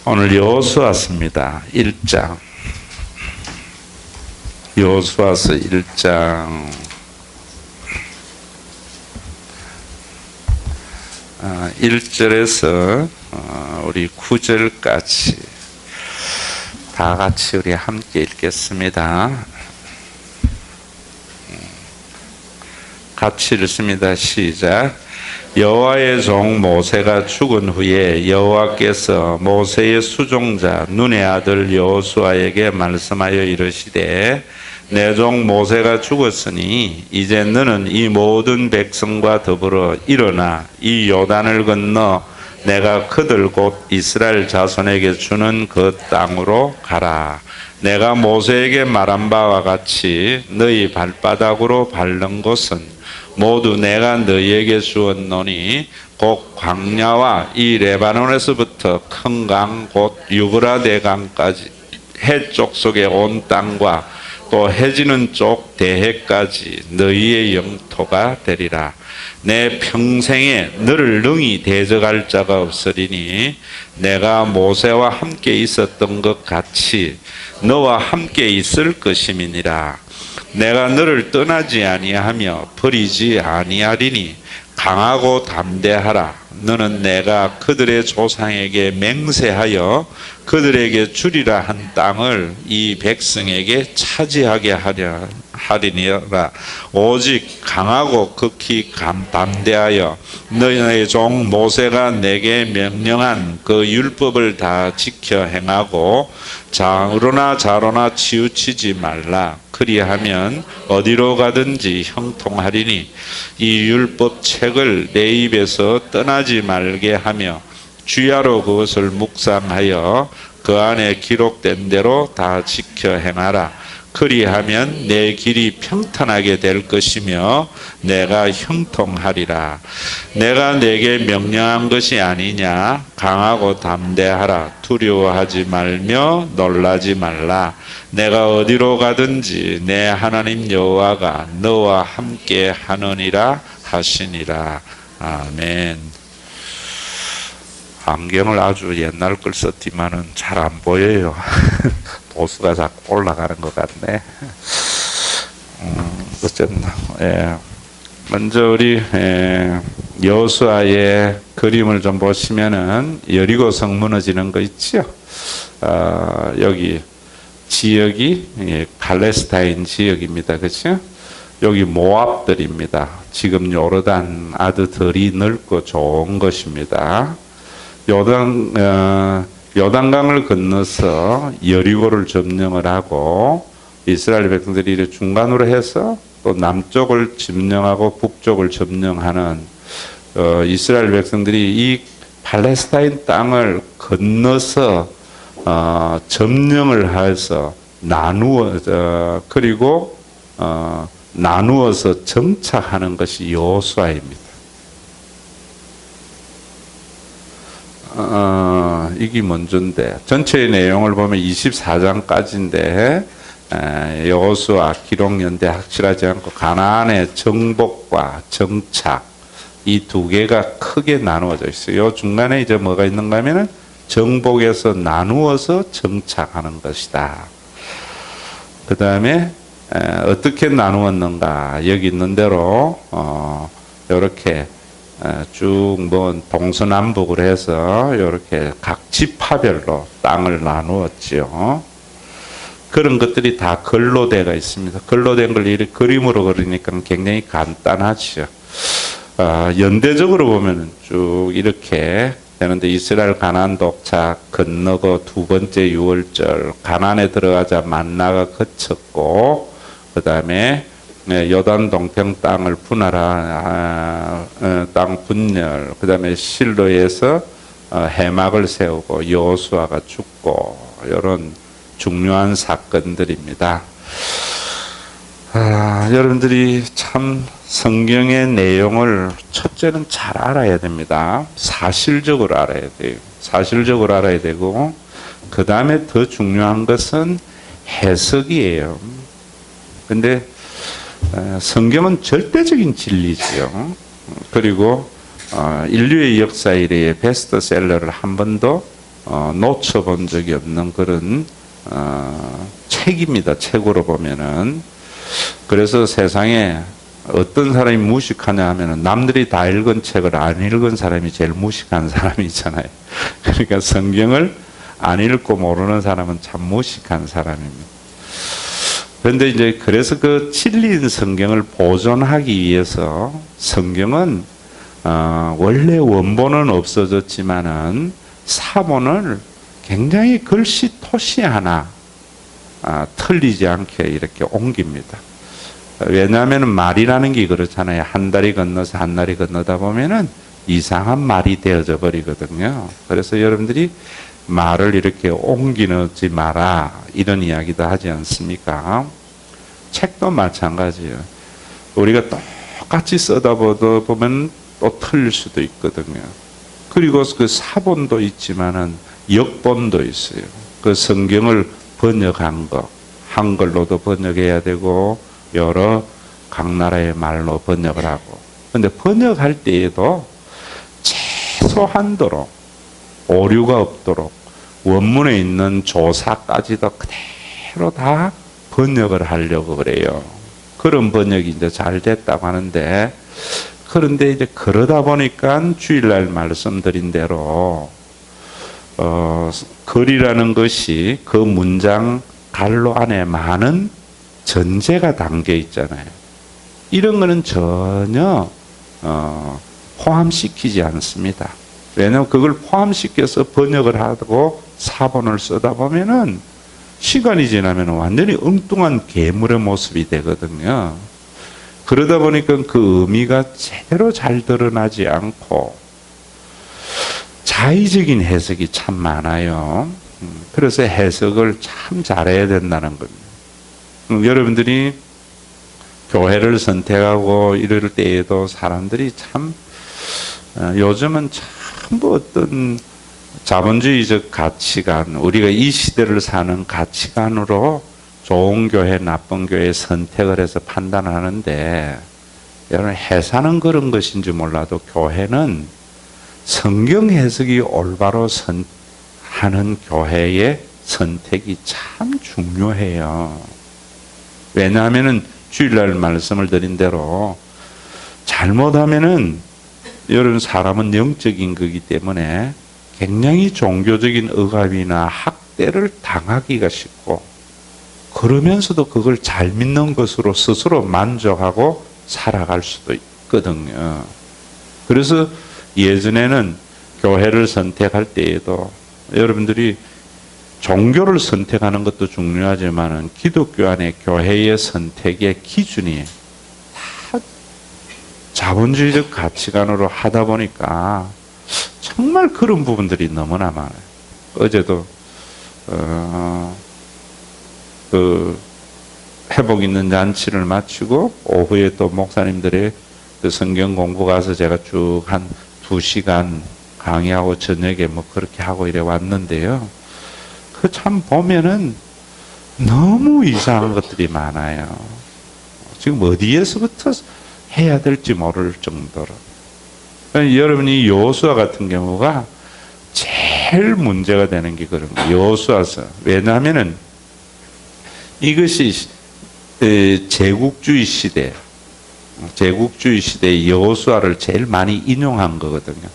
오늘 여호수아서입니다. 1장. 여호수아서 1장 1절에서 우리 9절까지 다 같이 우리 함께 읽겠습니다. 같이 읽습니다. 시작. 여호와의 종 모세가 죽은 후에 여호와께서 모세의 수종자 눈의 아들 여호수아에게 말씀하여 이르시되 내 종 모세가 죽었으니 이제 너는 이 모든 백성과 더불어 일어나 이 요단을 건너 내가 그들 곧 이스라엘 자손에게 주는 그 땅으로 가라. 내가 모세에게 말한 바와 같이 너희 발바닥으로 밟는 곳은 모두 내가 너희에게 주었노니 곧 광야와 이 레바논에서부터 큰 강 곧 유브라데 강까지 해쪽 속의 온 땅과 또 해지는 쪽 대해까지 너희의 영토가 되리라. 내 평생에 너를 능히 대적할 자가 없으리니 내가 모세와 함께 있었던 것 같이 너와 함께 있을 것임이니라. 내가 너를 떠나지 아니하며 버리지 아니하리니 강하고 담대하라. 너는 내가 그들의 조상에게 맹세하여 그들에게 주리라 한 땅을 이 백성에게 차지하게 하리니라. 오직 강하고 극히 담대하여 너희의 종 모세가 내게 명령한 그 율법을 다 지켜 행하고 좌우로나 좌로나 치우치지 말라. 그리하면 어디로 가든지 형통하리니 이 율법 책을 내 입에서 떠나지 말게 하며 주야로 그것을 묵상하여 그 안에 기록된 대로 다 지켜 행하라. 그리하면 내 길이 평탄하게 될 것이며 내가 형통하리라. 내가 내게 명령한 것이 아니냐. 강하고 담대하라. 두려워하지 말며 놀라지 말라. 내가 어디로 가든지 내 하나님 여호와가 너와 함께 하느니라 하시니라. 아멘. 안경을 아주 옛날 걸 썼지만은 잘 안 보여요. 도수가 자꾸 올라가는 것 같네. 어쨌나. 예. 먼저 우리 여호수아의 그림을 좀 보시면은 여리고 성 무너지는 거 있죠. 여기 지역이 팔레스타인 지역입니다. 그렇죠? 여기 모압들입니다. 지금 요르단 아주 덜이 넓고 좋은 것입니다. 요단강을 건너서 여리고를 점령을 하고 이스라엘 백성들이 중간으로 해서 또 남쪽을 점령하고 북쪽을 점령하는 이스라엘 백성들이 이 팔레스타인 땅을 건너서 점령을 해서 그리고 나누어서 정착하는 것이 여호수아입니다. 이게 먼저인데 전체의 내용을 보면 24장까지인데 여호수아 기록연대 확실하지 않고 가나안의 정복과 정착 이 두 개가 크게 나누어져 있어요. 이 중간에 이제 뭐가 있는가 하면은 정복에서 나누어서 정착하는 것이다. 그 다음에 어떻게 나누었는가 여기 있는 대로 이렇게 쭉 동서남북으로 해서 이렇게 각 지파별로 땅을 나누었지요. 그런 것들이 다 글로대가 있습니다. 글로된 걸 이렇게 그림으로 그리니까 굉장히 간단하죠. 연대적으로 보면 쭉 이렇게 되는데 이스라엘 가나안 독착 건너고 두 번째 유월절 가나안에 들어가자 만나가 그쳤고 그 다음에 요단 동평 땅을 땅 분열, 그 다음에 실로에서 해막을 세우고 여호수아가 죽고 이런 중요한 사건들입니다. 여러분들이 참 성경의 내용을 첫째는 잘 알아야 됩니다. 사실적으로 알아야 돼요. 사실적으로 알아야 되고 그 다음에 더 중요한 것은 해석이에요. 근데 성경은 절대적인 진리지요. 그리고 인류의 역사 이래에 베스트셀러를 한 번도 놓쳐본 적이 없는 그런 책입니다. 책으로 보면은. 그래서 세상에 어떤 사람이 무식하냐 하면은 남들이 다 읽은 책을 안 읽은 사람이 제일 무식한 사람이잖아요. 그러니까 성경을 안 읽고 모르는 사람은 참 무식한 사람입니다. 그런데 이제 그래서 그 진리인 성경을 보존하기 위해서 성경은 원래 원본은 없어졌지만은 사본을 굉장히 글씨 토시 하나 틀리지 않게 이렇게 옮깁니다. 왜냐하면 말이라는 게 그렇잖아요. 한 달이 건너서 한 날이 건너다 보면은 이상한 말이 되어져 버리거든요. 그래서 여러분들이 말을 이렇게 옮기지 마라 이런 이야기도 하지 않습니까? 책도 마찬가지예요. 우리가 똑같이 써다 보면 또 틀릴 수도 있거든요. 그리고 그 사본도 있지만은 역본도 있어요. 그 성경을 번역한 거 한글로도 번역해야 되고 여러 각 나라의 말로 번역을 하고. 근데 번역할 때에도 최소한도로 오류가 없도록 원문에 있는 조사까지도 그대로 다 번역을 하려고 그래요. 그런 번역이 이제 잘 됐다고 하는데, 그런데 이제 그러다 보니까 주일날 말씀드린 대로 글이라는 것이 그 문장 갈로 안에 많은 전제가 담겨 있잖아요. 이런 거는 전혀 포함시키지 않습니다. 왜냐하면 그걸 포함시켜서 번역을 하고 사본을 쓰다 보면은 시간이 지나면 완전히 엉뚱한 괴물의 모습이 되거든요. 그러다 보니까 그 의미가 제대로 잘 드러나지 않고 자의적인 해석이 참 많아요. 그래서 해석을 참 잘해야 된다는 겁니다. 여러분들이 교회를 선택하고 이럴 때에도 사람들이 참 요즘은 전부 어떤 자본주의적 가치관, 우리가 이 시대를 사는 가치관으로 좋은 교회, 나쁜 교회 선택을 해서 판단하는데, 여러분 해사는 그런 것인지 몰라도 교회는 성경 해석이 올바로 하는 교회의 선택이 참 중요해요. 왜냐하면은 주일날 말씀을 드린 대로 잘못하면은 여러분 사람은 영적인 거기 때문에 굉장히 종교적인 억압이나 학대를 당하기가 쉽고, 그러면서도 그걸 잘 믿는 것으로 스스로 만족하고 살아갈 수도 있거든요. 그래서 예전에는 교회를 선택할 때에도 여러분들이 종교를 선택하는 것도 중요하지만 기독교 안에 교회의 선택의 기준이 다 자본주의적 가치관으로 하다 보니까 정말 그런 부분들이 너무나 많아요. 어제도 그 회복 있는 잔치를 마치고 오후에 또 목사님들의 그 성경 공부 가서 제가 쭉 한 2시간 강의하고 저녁에 뭐 그렇게 하고 이래 왔는데요. 그 참 보면은 너무 이상한 것들이 많아요. 지금 어디에서부터 해야 될지 모를 정도로. 여러분이 여호수아 같은 경우가 제일 문제가 되는 게 그런 거예요. 여호수아서. 왜냐하면은 이것이 제국주의 시대에 여호수아를 제일 많이 인용한 거거든요.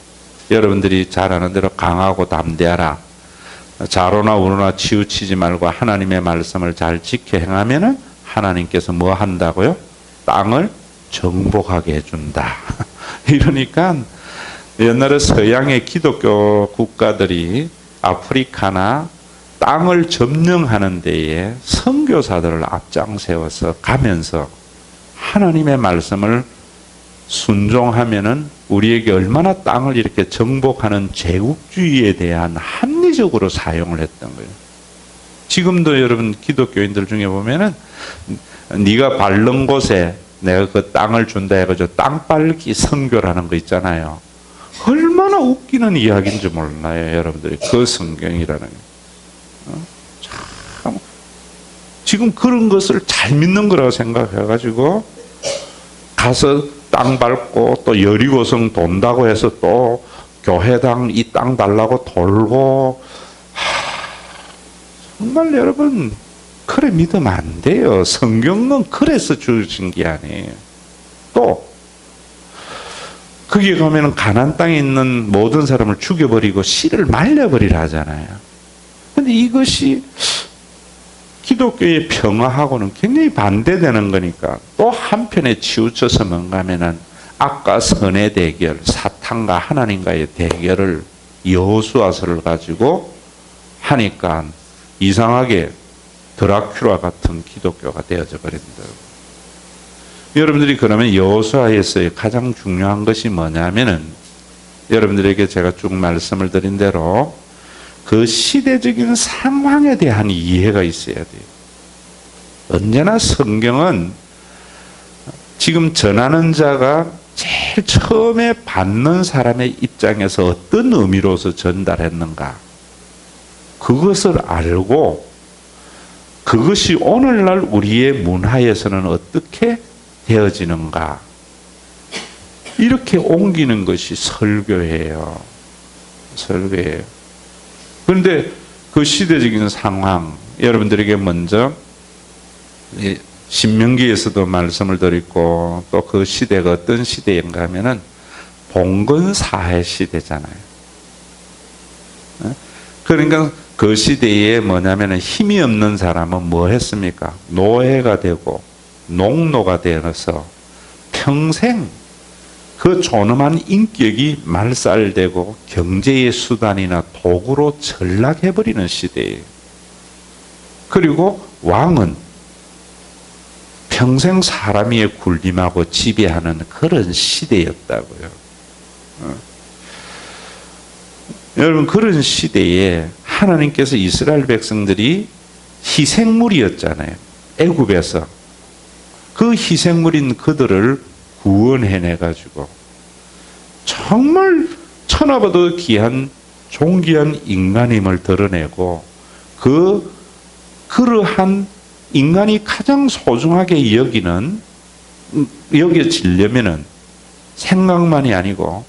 여러분들이 잘 아는 대로 강하고 담대하라. 좌로나 우로나 치우치지 말고 하나님의 말씀을 잘 지켜 행하면은 하나님께서 뭐 한다고요? 땅을 정복하게 해준다. 이러니까 옛날에 서양의 기독교 국가들이 아프리카나 땅을 점령하는 데에 선교사들을 앞장세워서 가면서 하나님의 말씀을 순종하면은 우리에게 얼마나 땅을 이렇게 정복하는 제국주의에 대한 합리적으로 사용을 했던 거예요. 지금도 여러분 기독교인들 중에 보면은 네가 밟는 곳에 내가 그 땅을 준다 해가지고 땅밟기 선교라는 거 있잖아요. 얼마나 웃기는 이야기인지 몰라요, 여러분들이. 그 성경이라는 게. 참 지금 그런 것을 잘 믿는 거라고 생각해가지고 가서 땅 밟고 또 여리고성 돈다고 해서 또 교회당 이 땅 달라고 돌고, 정말 여러분, 그래 믿으면 안 돼요. 성경은 그래서 주신 게 아니에요. 또 거기에 가면은 가나안 땅에 있는 모든 사람을 죽여버리고 씨를 말려버리라 하잖아요. 근데 이것이 기독교의 평화하고는 굉장히 반대되는 거니까 또 한편에 치우쳐서 뭔가 하면은 악과 선의 대결, 사탄과 하나님과의 대결을 여호수아서를 가지고 하니까 이상하게 드라큘라 같은 기독교가 되어져 버린다. 여러분들이 그러면 여호수아에서의 가장 중요한 것이 뭐냐면은 여러분들에게 제가 쭉 말씀을 드린 대로 그 시대적인 상황에 대한 이해가 있어야 돼요. 언제나 성경은 지금 전하는 자가 제일 처음에 받는 사람의 입장에서 어떤 의미로서 전달했는가 그것을 알고 그것이 오늘날 우리의 문화에서는 어떻게 되어지는가 이렇게 옮기는 것이 설교예요. 설교예요. 그런데 그 시대적인 상황 여러분들에게 먼저 신명기에서도 말씀을 드렸고 또 그 시대가 어떤 시대인가 하면은 봉건사회 시대잖아요. 그러니까 그 시대에 뭐냐면은 힘이 없는 사람은 뭐 했습니까? 노예가 되고 농노가 되어서 평생 그 존엄한 인격이 말살되고 경제의 수단이나 도구로 전락해버리는 시대예요. 그리고 왕은 평생 사람 위에 군림하고 지배하는 그런 시대였다고요. 여러분 그런 시대에 하나님께서 이스라엘 백성들이 희생물이었잖아요. 애굽에서. 그 희생물인 그들을 구원해내가지고 정말 천하보다 귀한 존귀한 인간임을 드러내고 그러한 인간이 가장 소중하게 여겨지려면은 생각만이 아니고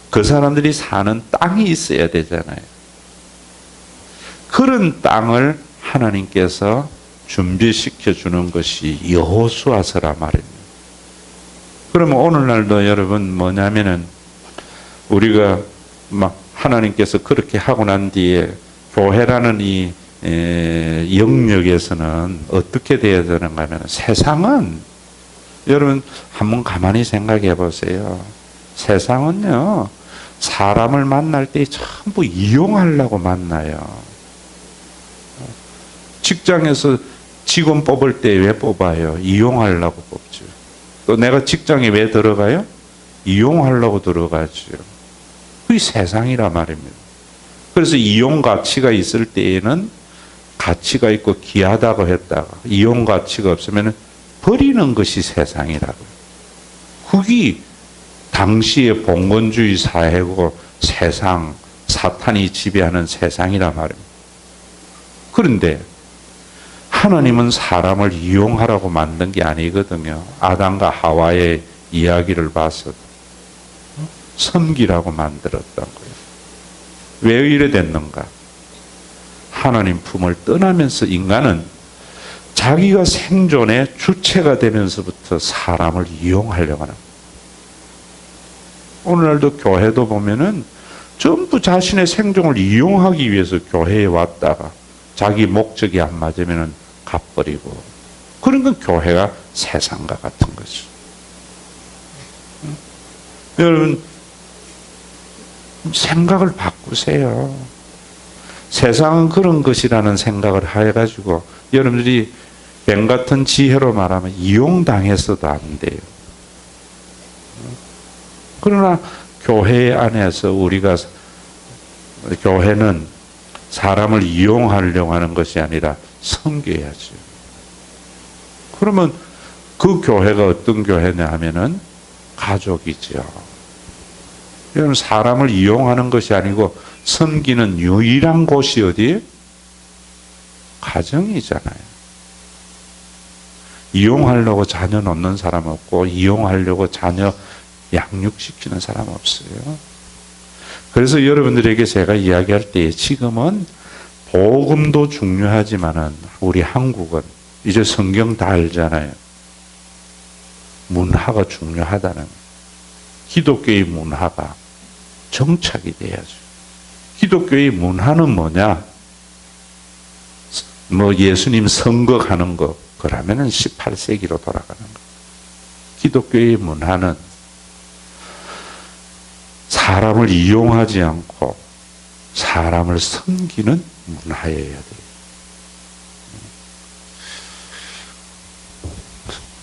그 사람들이 사는 땅이 있어야 되잖아요. 그런 땅을 하나님께서 준비시켜 주는 것이 여호수아서라 말입니다. 그러면 오늘날도 여러분 뭐냐면은 우리가 막 하나님께서 그렇게 하고 난 뒤에 교회라는 이 영역에서는 어떻게 되어야 되는가 하면 세상은 여러분 한번 가만히 생각해 보세요. 세상은요 사람을 만날 때 전부 이용하려고 만나요. 직장에서 직원 뽑을 때 왜 뽑아요? 이용하려고 뽑죠. 또 내가 직장에 왜 들어가요? 이용하려고 들어가죠. 그게 세상이라 말입니다. 그래서 이용 가치가 있을 때에는 가치가 있고 귀하다고 했다가 이용 가치가 없으면 버리는 것이 세상이라고요. 그게 당시의 봉건주의 사회고 세상, 사탄이 지배하는 세상이라 말입니다. 그런데 하나님은 사람을 이용하라고 만든 게 아니거든요. 아담과 하와의 이야기를 봐서도 섬기라고 만들었던 거예요. 왜 이래 됐는가? 하나님 품을 떠나면서 인간은 자기가 생존의 주체가 되면서부터 사람을 이용하려고 하는 거예요. 오늘날도 교회도 보면은 전부 자신의 생존을 이용하기 위해서 교회에 왔다가 자기 목적이 안 맞으면은 가버리고 그런 건 교회가 세상과 같은 거죠. 여러분 생각을 바꾸세요. 세상은 그런 것이라는 생각을 해가지고 여러분들이 뱀 같은 지혜로 말하면 이용당해서도 안 돼요. 그러나 교회 안에서 우리가 교회는 사람을 이용하려고 하는 것이 아니라 섬겨야죠. 그러면 그 교회가 어떤 교회냐 하면은 가족이죠. 여러분 사람을 이용하는 것이 아니고 섬기는 유일한 곳이 어디예요? 가정이잖아요. 이용하려고 자녀 놓는 사람 없고 이용하려고 자녀 양육시키는 사람 없어요. 그래서 여러분들에게 제가 이야기할 때 지금은 복음도 중요하지만은 우리 한국은 이제 성경 다 알잖아요. 문화가 중요하다는, 기독교의 문화가 정착이 돼야죠. 기독교의 문화는 뭐냐? 뭐 예수님 선거하는 거, 그러면은 18세기로 돌아가는 거. 기독교의 문화는 사람을 이용하지 않고 사람을 섬기는 문화여야 돼요.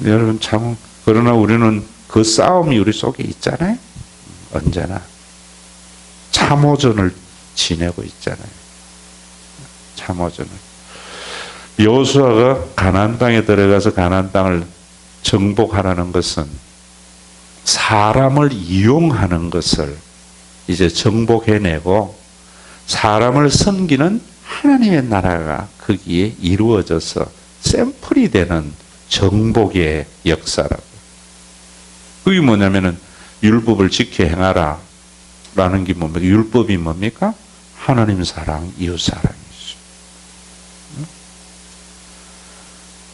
여러분 참, 그러나 우리는 그 싸움이 우리 속에 있잖아요. 언제나 참호전을 지내고 있잖아요. 참호전을. 여호수아가 가나안 땅에 들어가서 가나안 땅을 정복하라는 것은 사람을 이용하는 것을 이제 정복해내고 사람을 섬기는 하나님의 나라가 거기에 이루어져서 샘플이 되는 정복의 역사라고. 그게 뭐냐면은 율법을 지켜 행하라 라는 게 뭡니까? 율법이 뭡니까? 하나님 사랑, 이웃 사랑이죠.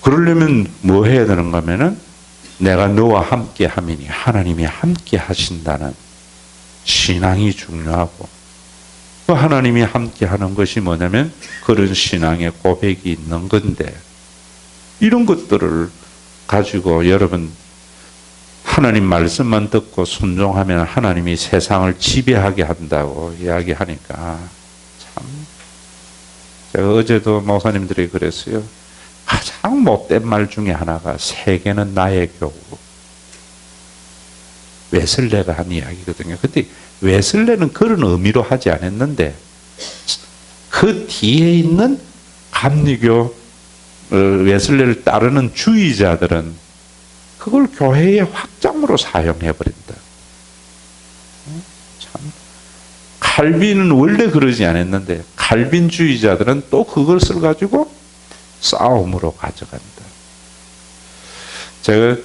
그러려면 뭐 해야 되는가 하면은 내가 너와 함께 하미니 하나님이 함께 하신다는 신앙이 중요하고, 그 하나님이 함께 하는 것이 뭐냐면 그런 신앙의 고백이 있는 건데, 이런 것들을 가지고 여러분 하나님 말씀만 듣고 순종하면 하나님이 세상을 지배하게 한다고 이야기하니까 참, 제가 어제도 목사님들이 그랬어요. 가장 못된 말 중에 하나가 세계는 나의 교우. 웨슬레가 한 이야기거든요. 근데 웨슬레는 그런 의미로 하지 않았는데 그 뒤에 있는 감리교 웨슬레를 따르는 주의자들은 그걸 교회의 확장으로 사용해버린다. 참, 칼빈은 원래 그러지 않았는데 칼빈주의자들은 또 그것을 가지고 싸움으로 가져간다. 제가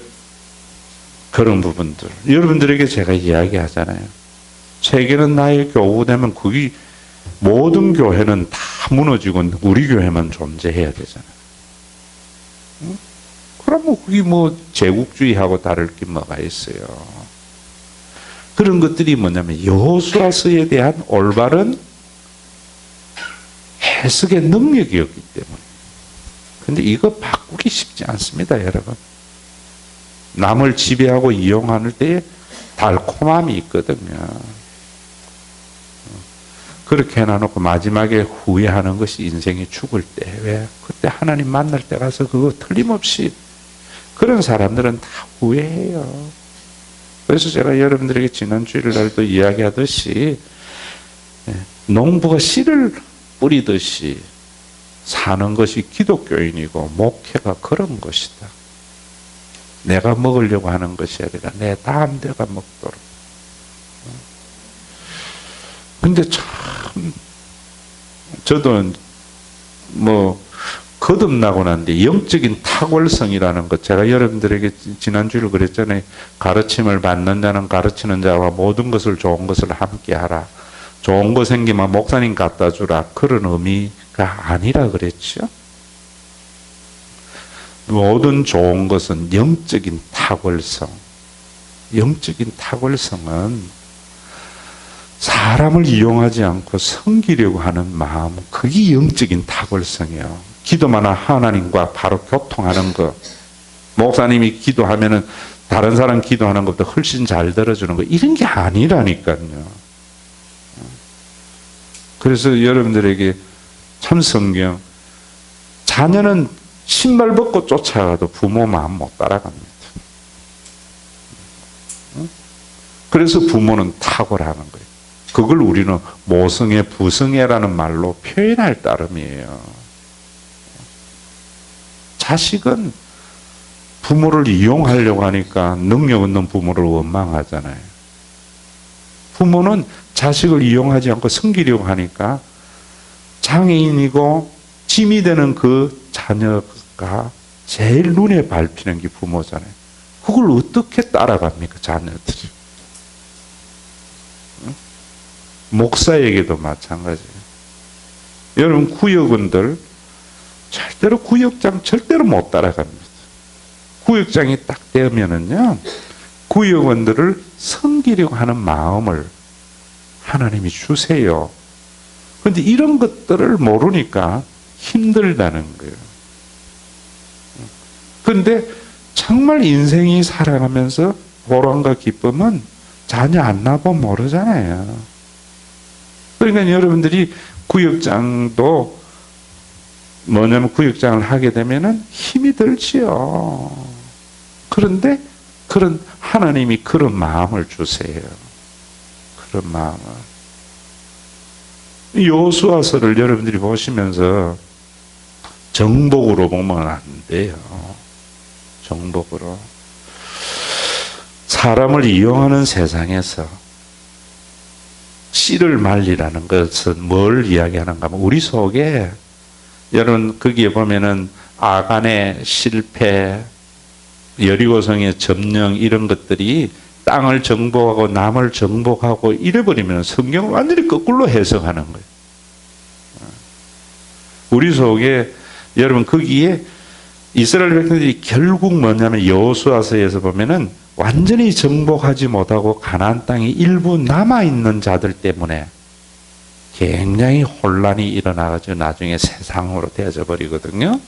그런 부분들, 여러분들에게 제가 이야기하잖아요. 세계는 나의 교우 되면 그게 모든 교회는 다 무너지고 우리 교회만 존재해야 되잖아요. 그러면 그게 뭐 제국주의하고 다를 게 뭐가 있어요. 그런 것들이 뭐냐면 여호수아서에 대한 올바른 해석의 능력이었기 때문에. 근데 이거 바꾸기 쉽지 않습니다, 여러분. 남을 지배하고 이용하는 때에 달콤함이 있거든요. 그렇게 해놔놓고 마지막에 후회하는 것이 인생이 죽을 때, 왜? 그때 하나님 만날 때 가서 그거 틀림없이 그런 사람들은 다 후회해요. 그래서 제가 여러분들에게 지난 주일날도 이야기하듯이 농부가 씨를 뿌리듯이 사는 것이 기독교인이고 목회가 그런 것이다. 내가 먹으려고 하는 것이 아니라 내 다음 대가 먹도록. 근데 참 저도 뭐 거듭나고 난데 영적인 탁월성이라는 것, 제가 여러분들에게 지난주에 그랬잖아요. 가르침을 받는 자는 가르치는 자와 모든 것을 좋은 것을 함께 하라. 좋은 거 생기면 목사님 갖다 주라. 그런 의미가 아니라 그랬죠. 모든 좋은 것은 영적인 탁월성. 영적인 탁월성은 사람을 이용하지 않고 섬기려고 하는 마음, 그게 영적인 탁월성이에요. 기도만 하나님과 바로 교통하는 거. 목사님이 기도하면은 다른 사람 기도하는 것보다 훨씬 잘 들어주는 거. 이런 게 아니라니까요. 그래서 여러분들에게 참 성경, 자녀는 신발 벗고 쫓아가도 부모 마음 못 따라갑니다. 그래서 부모는 탁월하는 거예요. 그걸 우리는 모성애, 부성애라는 말로 표현할 따름이에요. 자식은 부모를 이용하려고 하니까 능력 없는 부모를 원망하잖아요. 부모는 자식을 이용하지 않고 섬기려고 하니까 장애인이고 짐이 되는 그 자녀가 제일 눈에 밟히는 게 부모잖아요. 그걸 어떻게 따라갑니까, 자녀들이? 목사에게도 마찬가지예요. 여러분 구역원들 절대로 구역장 절대로 못 따라갑니다. 구역장이 딱 되면은요, 구역원들을 섬기려고 하는 마음을 하나님이 주세요. 그런데 이런 것들을 모르니까 힘들다는 거예요. 그런데 정말 인생이 살아가면서 보람과 기쁨은 자녀 안 낳아보면 모르잖아요. 그러니까 여러분들이 구역장도 뭐냐면 구역장을 하게 되면은 힘이 들지요. 그런데 그런 하나님이 그런 마음을 주세요. 그런 마음을. 여호수아서를 여러분들이 보시면서 정복으로 보면 안 돼요. 정복으로. 사람을 이용하는 세상에서 씨를 말리라는 것은 뭘 이야기하는가 하면 우리 속에 여러분 거기에 보면은 아간의 실패, 여리고성의 점령 이런 것들이 땅을 정복하고 남을 정복하고 이래버리면 성경을 완전히 거꾸로 해석하는 거예요. 우리 속에 여러분 거기에 이스라엘 백성들이 결국 뭐냐면 여호수아서에서 보면은 완전히 정복하지 못하고 가나안 땅에 일부 남아있는 자들 때문에 굉장히 혼란이 일어나가지고 나중에 세상으로 되어져 버리거든요.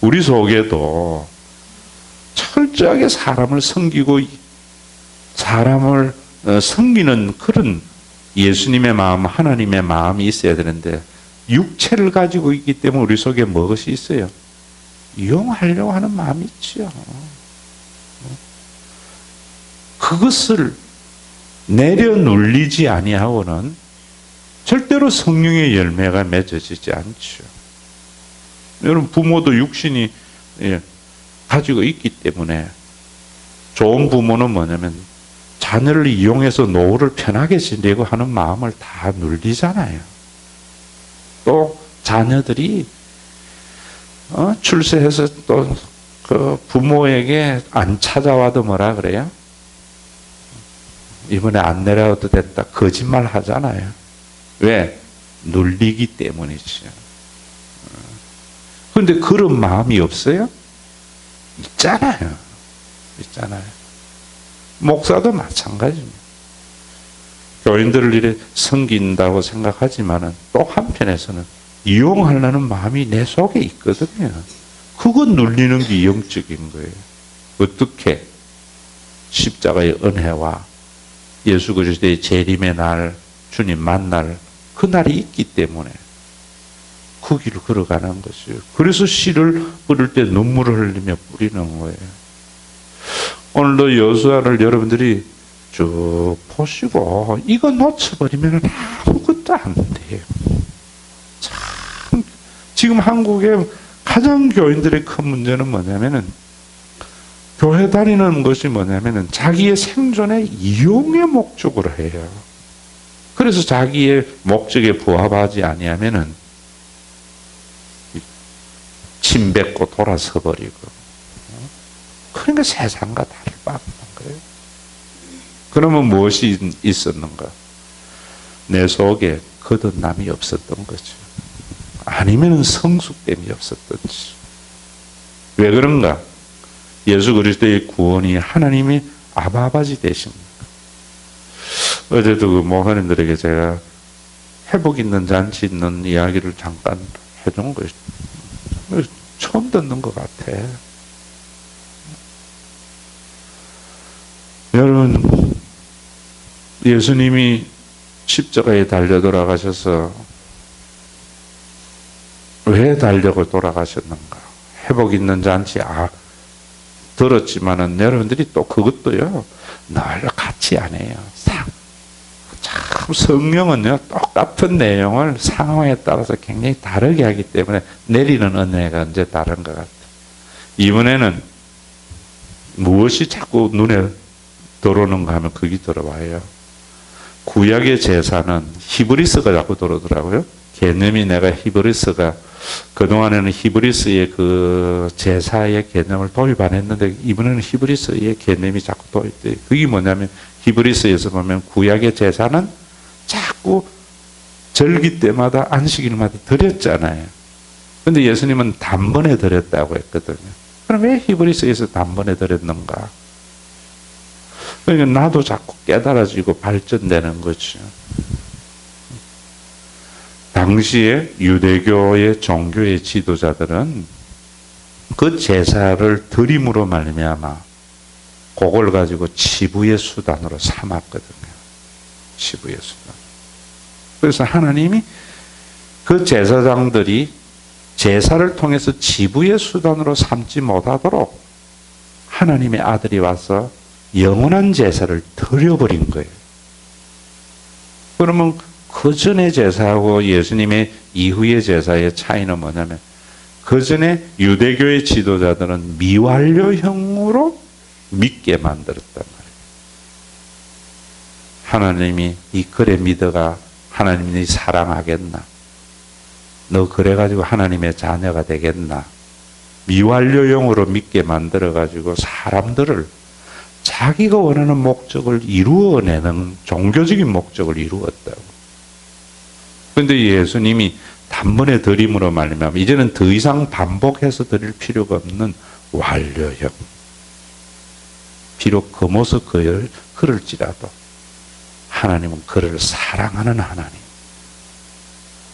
우리 속에도 철저하게 사람을 섬기고 사람을 섬기는 그런 예수님의 마음, 하나님의 마음이 있어야 되는데 육체를 가지고 있기 때문에 우리 속에 무엇이 있어요? 이용하려고 하는 마음이 있죠. 그것을 내려눌리지 아니하고는 절대로 성령의 열매가 맺어지지 않죠. 여러분 부모도 육신이 가지고 있기 때문에 좋은 부모는 뭐냐면 자녀를 이용해서 노후를 편하게 지내고 하는 마음을 다 눌리잖아요. 또 자녀들이 출세해서 또 그 부모에게 안 찾아와도 뭐라 그래요? 이번에 안 내려와도 됐다. 거짓말 하잖아요. 왜? 눌리기 때문이죠. 그런데 그런 마음이 없어요? 있잖아요. 있잖아요. 목사도 마찬가지입니다. 교인들을 이렇게 섬긴다고 생각하지만은 또 한편에서는 이용하려는 마음이 내 속에 있거든요. 그건 눌리는 게 영적인 거예요. 어떻게? 십자가의 은혜와 예수 그리스도의 재림의 날, 주님 만날 그 날이 있기 때문에 그 길을 걸어가는 것이에요. 그래서 씨를 뿌릴 때 눈물을 흘리며 뿌리는 거예요. 오늘도 여호수아를 여러분들이 쭉 보시고 이거 놓쳐버리면 아무것도 안 돼요. 참 지금 한국의 가장 교인들의 큰 문제는 뭐냐면은 교회 다니는 것이 뭐냐면은 자기의 생존의 이용의 목적으로 해요. 그래서 자기의 목적에 부합하지 아니하면은 침 뱉고 돌아서 버리고. 그러니까 세상과 다를 바 없는 거예요. 그러면 무엇이 있었는가? 내 속에 거듭남이 없었던 거죠. 아니면 성숙됨이 없었던지. 왜 그런가? 예수 그리스도의 구원이 하나님이 아버지 되신 거예요. 어제도 그 목사님들에게 제가 회복 있는 잔치 있는 이야기를 잠깐 해준 거예요. 처음 듣는 것 같아. 여러분, 예수님이 십자가에 달려 돌아가셔서 왜 달려고 돌아가셨는가? 회복 있는 잔치, 들었지만은 여러분들이 또 그것도요, 늘 같이 안 해요. 참, 성령은요, 똑같은 내용을 상황에 따라서 굉장히 다르게 하기 때문에 내리는 은혜가 언제 다른 것 같아요. 이번에는 무엇이 자꾸 눈에 들어오는가 하면 그게 들어와요. 구약의 제사는 히브리스가 자꾸 들어오더라고요. 개념이 내가 히브리스가 그동안에는 히브리스의 그 제사의 개념을 도입 안 했는데 이번에는 히브리스의 개념이 자꾸 도입돼요. 그게 뭐냐면 히브리스에서 보면 구약의 제사는 자꾸 절기 때마다 안식일마다 드렸잖아요. 근데 예수님은 단번에 드렸다고 했거든요. 그럼 왜 히브리서에서 단번에 드렸는가? 그러니까 나도 자꾸 깨달아지고 발전되는 거죠. 당시에 유대교의 종교의 지도자들은 그 제사를 드림으로 말미암아 그걸 가지고 치부의 수단으로 삼았거든요. 치부의 수단. 그래서 하나님이 그 제사장들이 제사를 통해서 치부의 수단으로 삼지 못하도록 하나님의 아들이 와서 영원한 제사를 드려버린 거예요. 그러면 그 전의 제사하고 예수님의 이후의 제사의 차이는 뭐냐면 그 전에 유대교의 지도자들은 미완료형으로 믿게 만들었단 말이에요. 하나님이 이 그래 믿어가 하나님이 사랑하겠나? 너 그래가지고 하나님의 자녀가 되겠나? 미완료형으로 믿게 만들어가지고 사람들을 자기가 원하는 목적을 이루어내는 종교적인 목적을 이루었다고. 그런데 예수님이 단번에 드림으로 말미암아 이제는 더 이상 반복해서 드릴 필요가 없는 완료형. 비록 그 모습 그럴지라도 하나님은 그를 사랑하는 하나님.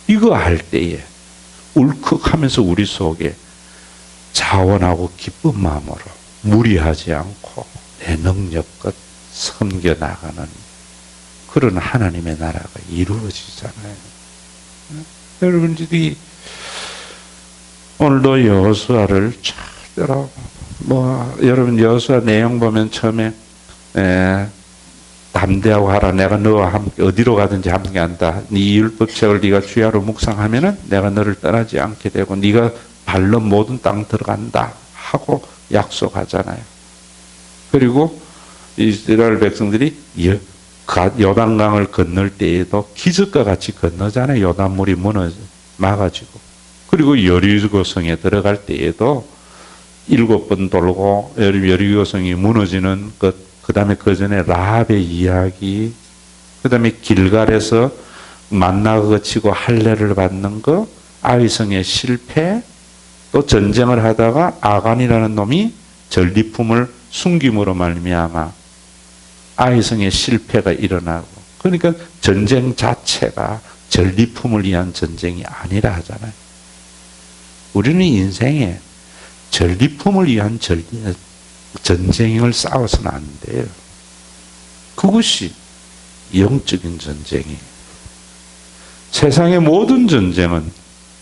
이거 알 때에 울컥하면서 우리 속에 자원하고 기쁜 마음으로 무리하지 않고 내 능력껏 섬겨나가는 그런 하나님의 나라가 이루어지잖아요. 여러분들이 오늘도 여호수아를 찾더라. 여러분 여호수아 내용 보면 처음에 담대하고 하라. 내가 너와 함께 어디로 가든지 함께 한다. 네 율법책을 네가 주야로 묵상하면은 내가 너를 떠나지 않게 되고 네가 밟는 모든 땅 들어간다 하고 약속하잖아요. 그리고 이스라엘 백성들이 요단강을 건널 때에도 기적과 같이 건너잖아요. 요단물이 막아지고. 그리고 여리고성에 들어갈 때에도 7번 돌고 여리고성이 무너지는 것, 그 다음에 그 전에 라합의 이야기, 그 다음에 길갈에서 만나가 거치고 할례를 받는 거, 아이성의 실패, 또 전쟁을 하다가 아간이라는 놈이 전리품을 숨김으로 말미암아 아이성의 실패가 일어나고, 그러니까 전쟁 자체가 전리품을 위한 전쟁이 아니라 하잖아요. 우리는 인생에 전리품을 위한 전쟁을 싸워서는 안 돼요. 그것이 영적인 전쟁이에요. 세상의 모든 전쟁은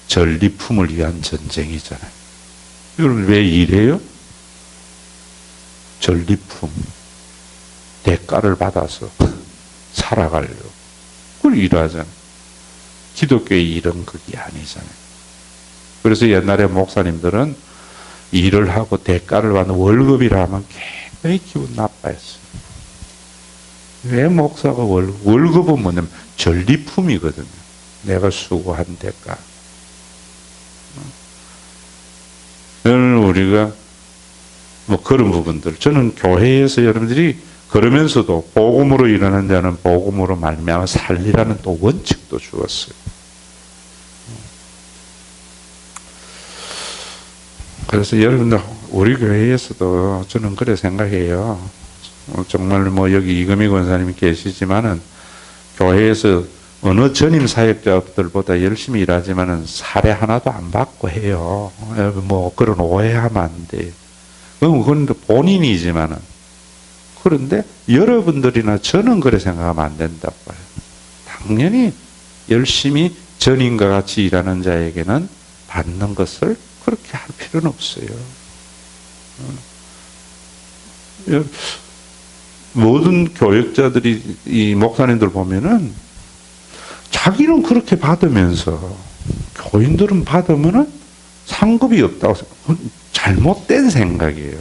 전리품을 위한 전쟁이잖아요. 여러분 왜 이래요? 전리품, 대가를 받아서 살아가려고 그걸 일하잖아요. 기독교의 일은 그게 아니잖아요. 그래서 옛날에 목사님들은 일을 하고 대가를 받는 월급이라 하면 굉장히 기분 나빠했어요. 왜 목사가 월급은 뭐냐면 전리품이거든요. 내가 수고한 대가. 여러분 우리가 그런 부분들, 저는 교회에서 여러분들이 그러면서도 복음으로 일하는 자는 복음으로 말미암아 살리라는 또 원칙도 주었어요. 그래서 여러분들 우리 교회에서도 저는 그래 생각해요. 정말 여기 이금희 권사님이 계시지만은 교회에서 어느 전임 사역자들보다 열심히 일하지만은 사례 하나도 안 받고 해요. 그런 오해하면 안 돼. 그건 본인이지만은. 그런데 여러분들이나 저는 그래 생각하면 안 된다고 봐요. 당연히 열심히 전임과 같이 일하는 자에게는 받는 것을 그렇게 할 필요는 없어요. 모든 교역자들이, 이 목사님들 보면은 자기는 그렇게 받으면서 교인들은 받으면은 상급이 없다고 잘못된 생각이에요.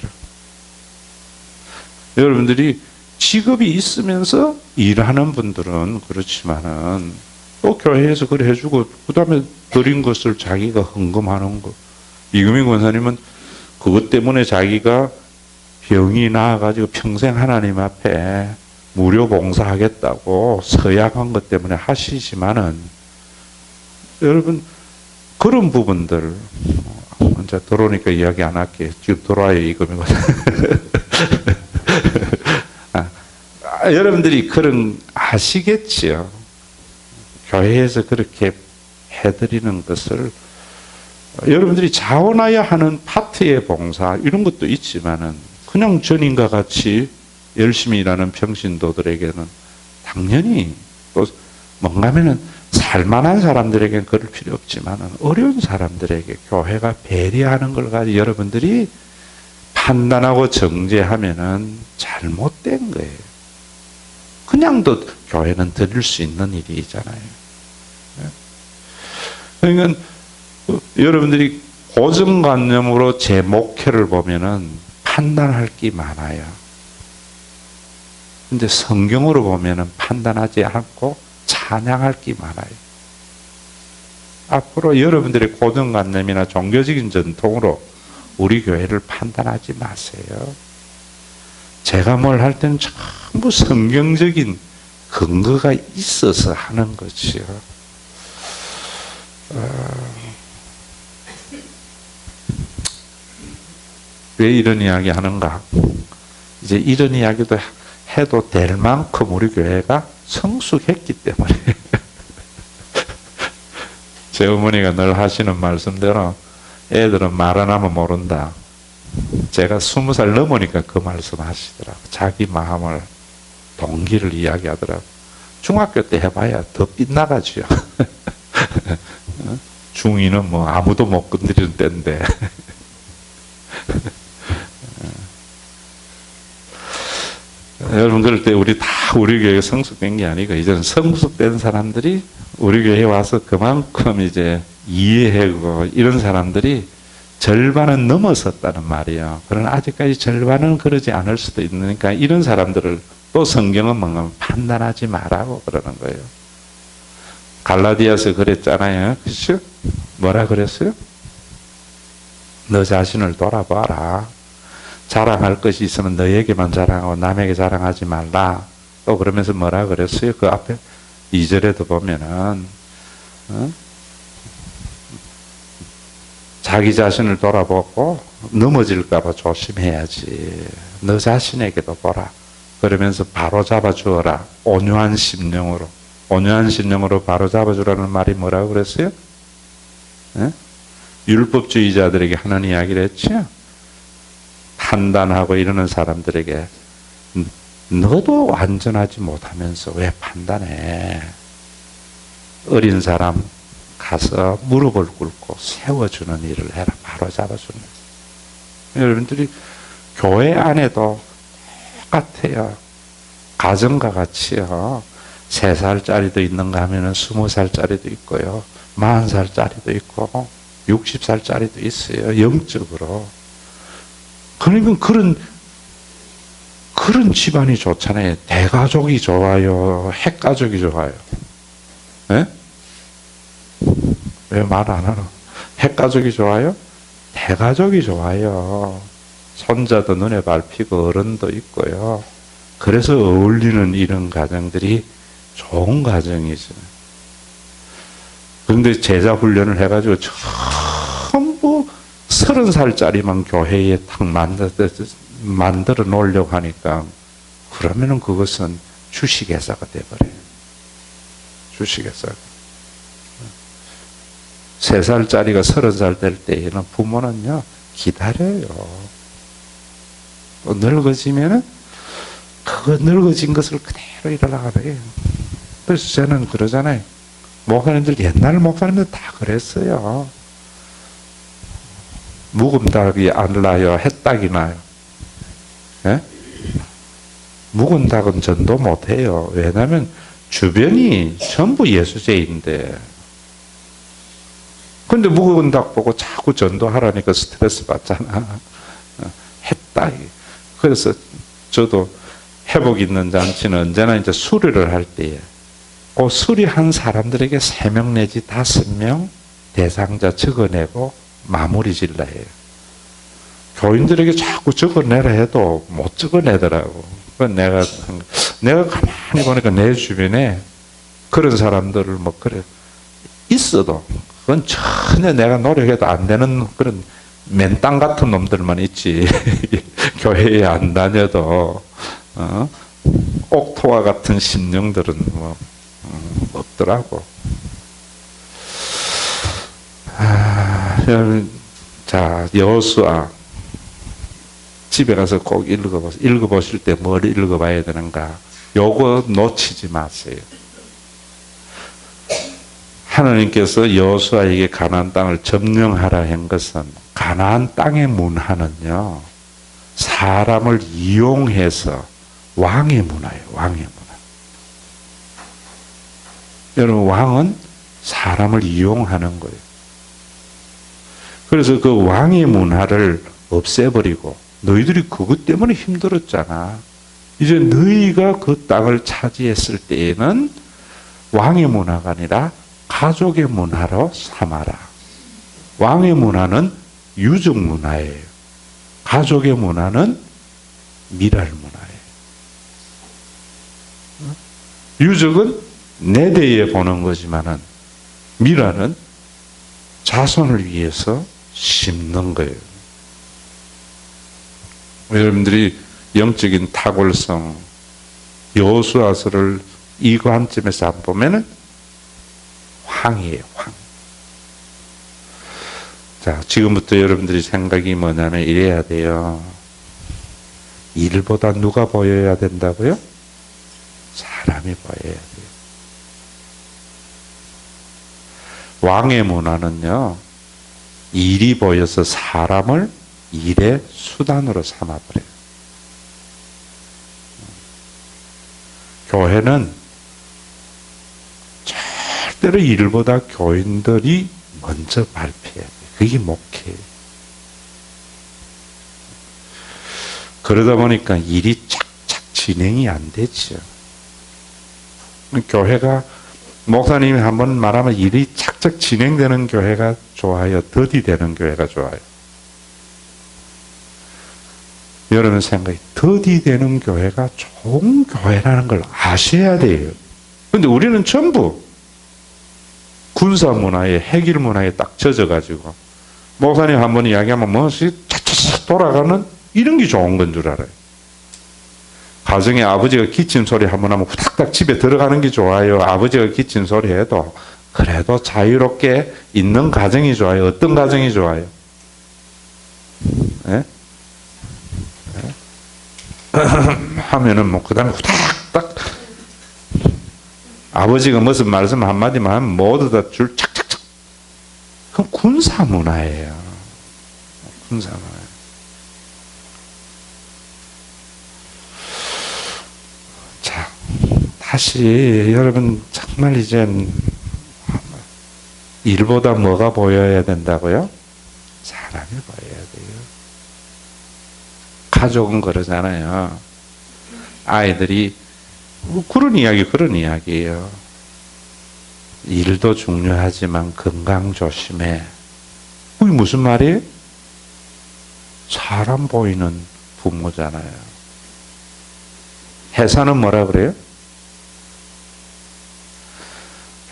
여러분들이 직업이 있으면서 일하는 분들은 그렇지만은 또 교회에서 그래 해주고 그 다음에 드린 것을 자기가 헌금하는 거. 이금희 권사님은 그것 때문에 자기가 병이 나아가지고 평생 하나님 앞에 무료 봉사하겠다고 서약한 것 때문에 하시지만은 여러분 그런 부분들 이제 들어오니까 이야기 안 할게요. 지금 들어와요 이거면. 여러분들이 그런 아시겠지요. 교회에서 그렇게 해드리는 것을 여러분들이 자원하여 하는 파트의 봉사 이런 것도 있지만은 그냥 전인과 같이 열심히 일하는 평신도들에게는 당연히 또 뭔가 하면은 살만한 사람들에게는 그럴 필요 없지만은 어려운 사람들에게 교회가 배려하는 걸 가지고 여러분들이 판단하고 정죄하면은 잘못된 거예요. 그냥도 교회는 드릴 수 있는 일이잖아요. 그러니까 여러분들이 고정관념으로 제 목회를 보면은 판단할 게 많아요. 근데 성경으로 보면은 판단하지 않고 찬양할 게 많아요. 앞으로 여러분들의 고정관념이나 종교적인 전통으로 우리 교회를 판단하지 마세요. 제가 뭘 할 때는 전부 성경적인 근거가 있어서 하는 거지요. 왜 이런 이야기 하는가? 이제 이런 이야기도 해도 될 만큼 우리 교회가 성숙했기 때문에. 제 어머니가 늘 하시는 말씀대로 애들은 말 안 하면 모른다. 제가 20살 넘으니까 그 말씀 하시더라고. 자기 마음을, 동기를 이야기하더라고. 중학교 때 해봐야 더 빗나가지요. 중2는 뭐 아무도 못 건드리는 때인데. 여러분, 그럴 때 우리 교회가 성숙된 게 아니고, 이제는 성숙된 사람들이 우리 교회에 와서 그만큼 이제 이해하고 이런 사람들이 절반은 넘어섰다는 말이에요. 그러나 아직까지 절반은 그러지 않을 수도 있으니까 이런 사람들을 또 성경은 뭔가 판단하지 말라고 그러는 거예요. 갈라디아서 그랬잖아요. 그렇죠? 뭐라 그랬어요? 너 자신을 돌아봐라. 자랑할 것이 있으면 너에게만 자랑하고 남에게 자랑하지 말라. 또 그러면서 뭐라 그랬어요? 그 앞에 2절에도 보면은 자기 자신을 돌아보고 넘어질까 봐 조심해야지. 너 자신에게도 보라. 그러면서 바로 잡아주어라. 온유한 심령으로. 온유한 심령으로 바로 잡아주라는 말이 뭐라고 그랬어요? 율법주의자들에게 하는 이야기를 했죠. 판단하고 이러는 사람들에게 너도 완전하지 못하면서 왜 판단해? 어린 사람 가서 무릎을 꿇고 세워주는 일을 해라. 바로 잡아주는. 여러분들이 교회 안에도 똑같아요. 가정과 같이요. 3살짜리도 있는가 하면은 20살짜리도 있고요. 40살짜리도 있고 60살짜리도 있어요. 영적으로. 그러니까 그런 집안이 좋잖아요. 대가족이 좋아요. 핵가족이 좋아요. 네? 왜 말 안 하나? 핵가족이 좋아요? 대가족이 좋아요. 손자도 눈에 밟히고 어른도 있고요. 그래서 어울리는 이런 가정들이 좋은 가정이죠. 그런데 제자 훈련을 해가지고 전부 30살짜리만 교회에 탁 만들어 놓으려고 하니까 그러면은 그것은 주식회사가 돼버려요. 주식회사가. 3살짜리가 30살 될 때에는 부모는요, 기다려요. 또 늙어지면은 그 늙어진 것을 그대로 일어나가래요. 그래서 저는 그러잖아요. 목사님들, 옛날 목사님들 다 그랬어요. 묵은 닭이 안 나요? 햇닭이 나요? 예? 묵은 닭은 전도 못해요. 왜냐하면 주변이 전부 예수제인데. 근데 묵은 닭 보고 자꾸 전도하라니까 스트레스 받잖아. 햇닭이. 그래서 저도 회복 있는 잔치는 언제나 이제 수리를 할 때에 그 수리한 사람들에게 3명 내지 5명 대상자 적어내고 마무리 질러 해요. 교인들에게 자꾸 적어내라 해도 못 적어내더라고. 그건 내가 내가 가만히 보니까 내 주변에 그런 사람들을 뭐 그래 있어도 그건 전혀 내가 노력해도 안 되는 그런 맨땅 같은 놈들만 있지. 교회에 안 다녀도 옥토와 같은 심령들은 뭐 없더라고. 자, 여호수아 집에 가서 꼭 읽어보세요. 읽어보실 때 뭘 읽어봐야 되는가? 요거 놓치지 마세요. 하나님께서 여호수아에게 가나안 땅을 점령하라 한 것은 가나안 땅의 문화는요, 사람을 이용해서 왕의 문화예요. 왕의 문화. 여러분, 왕은 사람을 이용하는 거예요. 그래서 그 왕의 문화를 없애버리고 너희들이 그것 때문에 힘들었잖아. 이제 너희가 그 땅을 차지했을 때에는 왕의 문화가 아니라 가족의 문화로 삼아라. 왕의 문화는 유적 문화예요. 가족의 문화는 미랄 문화예요. 유적은 내 대에 보는 거지만은 미랄은 자손을 위해서 심는 거예요. 여러분들이 영적인 탁월성, 여호수아서를 이 관점에서 한번 보면은 황이에요, 황. 자, 지금부터 여러분들이 생각이 뭐냐면 이래야 돼요. 일보다 누가 보여야 된다고요? 사람이 보여야 돼요. 왕의 문화는요, 일이 보여서 사람을 일의 수단으로 삼아버려요. 교회는 절대로 일보다 교인들이 먼저 발표해야 돼요. 그게 목회예요. 그러다 보니까 일이 착착 진행이 안 되죠. 교회가 목사님이 한번 말하면 일이 착착 진행되는 교회가 좋아요? 더디되는 교회가 좋아요? 여러분 생각이 더디되는 교회가 좋은 교회라는 걸 아셔야 돼요. 그런데 우리는 전부 군사 문화에 핵일 문화에 딱 젖어가지고 목사님 한번 이야기하면 뭐지 차차차 돌아가는 이런 게 좋은 건 줄 알아요. 가정에 아버지가 기침 소리 한번 하면 후닥닥 집에 들어가는 게 좋아요. 아버지가 기침 소리 해도 그래도 자유롭게 있는 가정이 좋아요. 어떤 가정이 좋아요? 네? 네? 하면은 뭐 그다음에 후닥닥 아버지가 무슨 말씀 한마디만 하면 모두 다 줄 착착착. 그럼 군사 문화예요. 군사 문화. 자, 다시 여러분 정말 이젠 일보다 뭐가 보여야 된다고요? 사람이 보여야 돼요. 가족은 그러잖아요. 아이들이 그런 이야기예요. 일도 중요하지만 건강 조심해. 그게 무슨 말이에요? 사람 보이는 부모잖아요. 회사는 뭐라 그래요?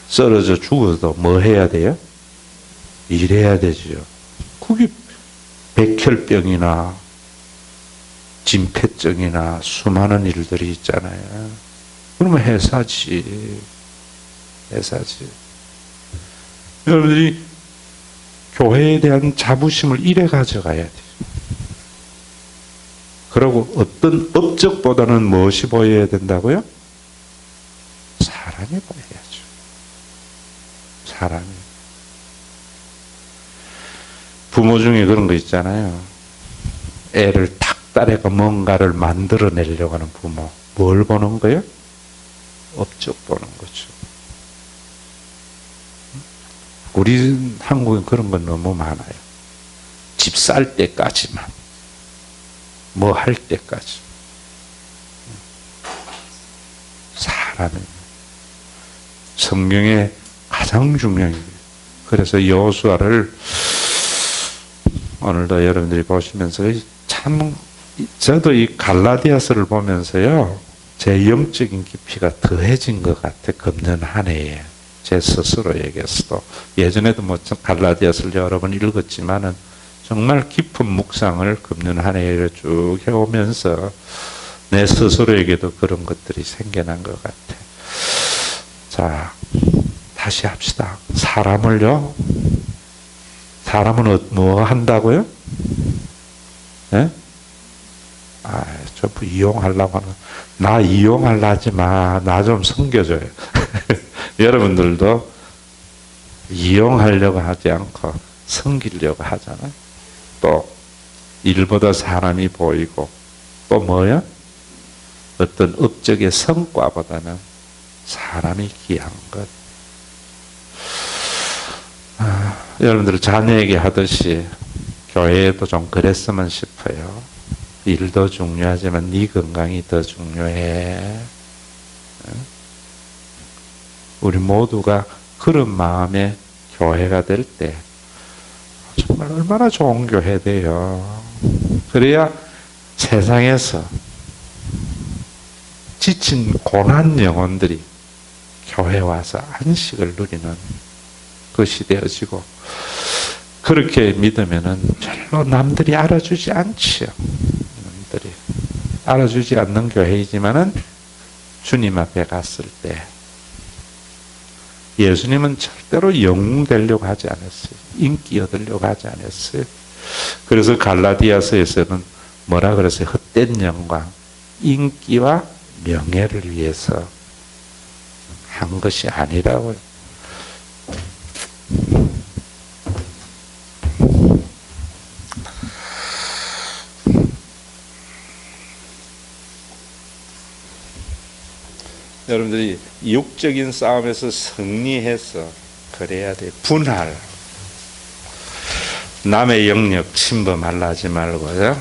쓰러져 죽어도 뭐 해야 돼요? 일해야 되죠. 그게 백혈병이나 진폐증이나 수많은 일들이 있잖아요. 그러면 회사지. 여러분들이 교회에 대한 자부심을 이래 가져가야 돼요. 그리고 어떤 업적보다는 무엇이 보여야 된다고요? 사람이 보여야죠. 사람이. 부모 중에 그런 거 있잖아요. 애를 탁 따라가 뭔가를 만들어내려고 하는 부모. 뭘 보는 거예요? 업적 보는 거죠. 우리 한국엔 그런 건 너무 많아요. 집 살 때까지만. 뭐 할 때까지. 사람이. 성경에 가장 중요한 게. 그래서 여호수아를 오늘도 여러분들이 보시면서 참 저도 이 갈라디아서를 보면서요. 제 영적인 깊이가 더해진 것 같아. 금년 한 해에 제 스스로에게서도. 예전에도 뭐 갈라디아서를 여러 번 읽었지만은 정말 깊은 묵상을 금년 한 해에 쭉 해오면서 내 스스로에게도 그런 것들이 생겨난 것 같아. 자, 다시 합시다. 사람은 뭐 한다고요? 예? 전부 이용하려고 하는, 나 이용하려 하지 마. 나 좀 섬겨줘요. 여러분들도 이용하려고 하지 않고 섬기려고 하잖아요. 또, 일보다 사람이 보이고, 또 뭐야? 어떤 업적의 성과보다는 사람이 귀한 것. 여러분들 자녀에게 하듯이 교회에도 좀 그랬으면 싶어요. 일도 중요하지만 네 건강이 더 중요해. 우리 모두가 그런 마음의 교회가 될 때 정말 얼마나 좋은 교회 돼요. 그래야 세상에서 지친 고난 영혼들이 교회 와서 안식을 누리는 것이 되어지고, 그렇게 믿으면은 별로 남들이 알아주지 않지요. 남들이 알아주지 않는 교회이지만은 주님 앞에 갔을 때 예수님은 절대로 영웅 되려고 하지 않았어요. 인기 얻으려고 하지 않았어요. 그래서 갈라디아서에서는 뭐라 그랬어요? 헛된 영광, 인기와 명예를 위해서 한 것이 아니라고요. 여러분들이 육적인 싸움에서 승리해서 그래야 돼. 분할. 남의 영역 침범하려 하지 말고요.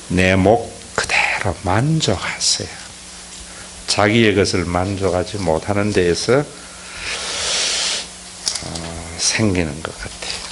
내 목 그대로 만족하세요. 자기의 것을 만족하지 못하는 데에서 생기는 것 같아요.